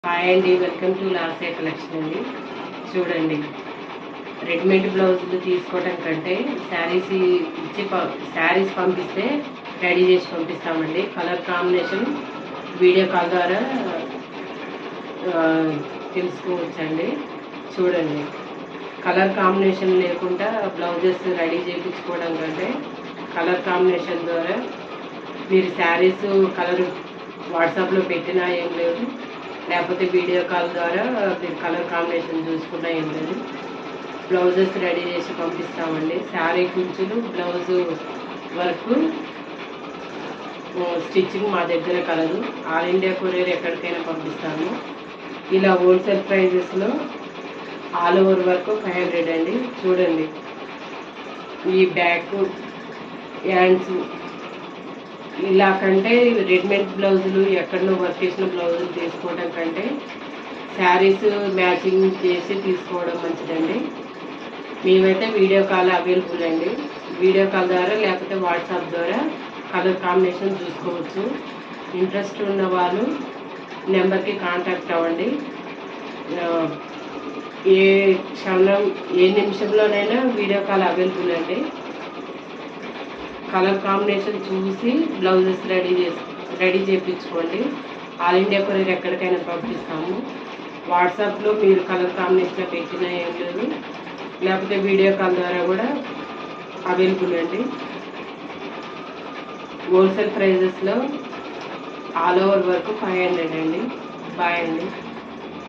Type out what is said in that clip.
Hi అండి, welcome to Lasya collection అండి. చూడండి, రెడీమేడ్ బ్లౌజులు తీసుకోవడం కంటే శారీస్ పంపిస్తే రెడీ చేసి పంపిస్తామండి. కలర్ కాంబినేషన్ వీడియో కాల్ ద్వారా తెలుసుకోవచ్చండి. చూడండి, కలర్ కాంబినేషన్ లేకుండా బ్లౌజెస్ రెడీ చేయించుకోవడం కంటే కలర్ కాంబినేషన్ ద్వారా మీరు శారీస్ కలర్ వాట్సాప్లో పెట్టినా ఏం లేదు, లేకపోతే వీడియో కాల్ ద్వారా మీరు కలర్ కాంబినేషన్ చూసుకున్నా ఏం లేదు, బ్లౌజెస్ రెడీ చేసి పంపిస్తామండి. శారీ కుంచులు, బ్లౌజు వర్క్, స్టిచ్చింగ్ మా దగ్గర కలదు. ఆల్ ఇండియా కొరియర్ ఎక్కడికైనా పంపిస్తాము. ఇలా హోల్సేల్ ప్రైజెస్లో ఆల్ ఓవర్ వర్క్ 500 అండి. చూడండి, ఈ బ్యాక్ హ్యాండ్స్ ఇలా కంటే రెడీమేడ్ బ్లౌజులు ఎక్కడో వర్క్ చేసిన బ్లౌజులు తీసుకోవడం కంటే శారీస్ మ్యాచింగ్ చేసి తీసుకోవడం మంచిదండి. మేమైతే వీడియో కాల్ అవైలబుల్ అండి. వీడియో కాల్ ద్వారా లేకపోతే వాట్సాప్ ద్వారా కలర్ కాంబినేషన్ చూసుకోవచ్చు. ఇంట్రెస్ట్ ఉన్న వాళ్ళు నెంబర్కి కాంటాక్ట్ అవ్వండి. ఏ క్షణం ఏ నిమిషంలోనైనా వీడియో కాల్ అవైలబుల్ అండి. కలర్ కాంబినేషన్ చూసి బ్లౌజెస్ రెడీ చేయించుకోండి. ఆల్ ఇండియా కొరియర్ ఎక్కడికైనా పంపిస్తాము. వాట్సాప్లో మీరు కలర్ కాంబినేషన్లో పెట్టినా ఏం లేదు, లేకపోతే వీడియో కాల్ ద్వారా కూడా అవైలబుల్ అండి. హోల్సేల్ ప్రైజెస్లో ఆల్ ఓవర్ వర్క్ 500 అండి. బాయ్ అండి.